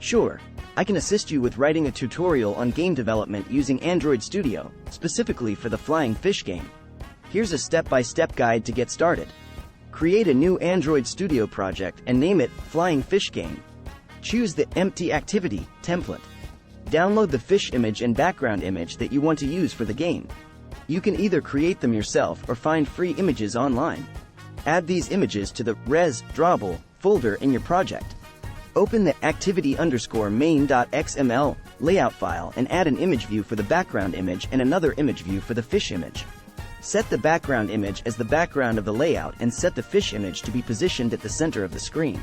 Sure, I can assist you with writing a tutorial on game development using Android Studio, specifically for the Flying Fish game. Here's a step-by-step guide to get started. Create a new Android Studio project and name it Flying Fish Game. Choose the Empty Activity template. Download the fish image and background image that you want to use for the game. You can either create them yourself or find free images online. Add these images to the res drawable folder in your project. Open the activity_main.xml layout file and add an image view for the background image and another image view for the fish image. Set the background image as the background of the layout and set the fish image to be positioned at the center of the screen.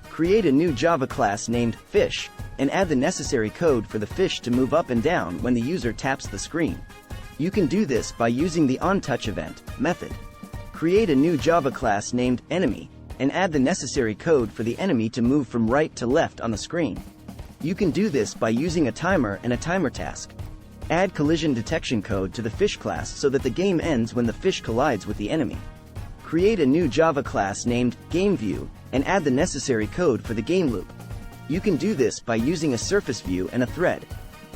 Create a new Java class named Fish, and add the necessary code for the fish to move up and down when the user taps the screen. You can do this by using the onTouchEvent method. Create a new Java class named Enemy, and add the necessary code for the enemy to move from right to left on the screen. You can do this by using a timer and a timer task. Add collision detection code to the fish class so that the game ends when the fish collides with the enemy. Create a new Java class named GameView, and add the necessary code for the game loop. You can do this by using a surface view and a thread.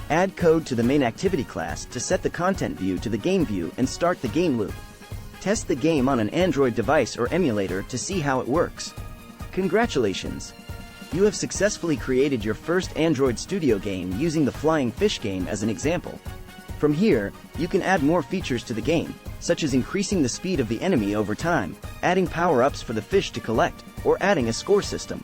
Add code to the main activity class to set the content view to the game view and start the game loop. Test the game on an Android device or emulator to see how it works. Congratulations! You have successfully created your first Android Studio game using the Flying Fish game as an example. From here, you can add more features to the game, such as increasing the speed of the enemy over time, adding power-ups for the fish to collect, or adding a score system.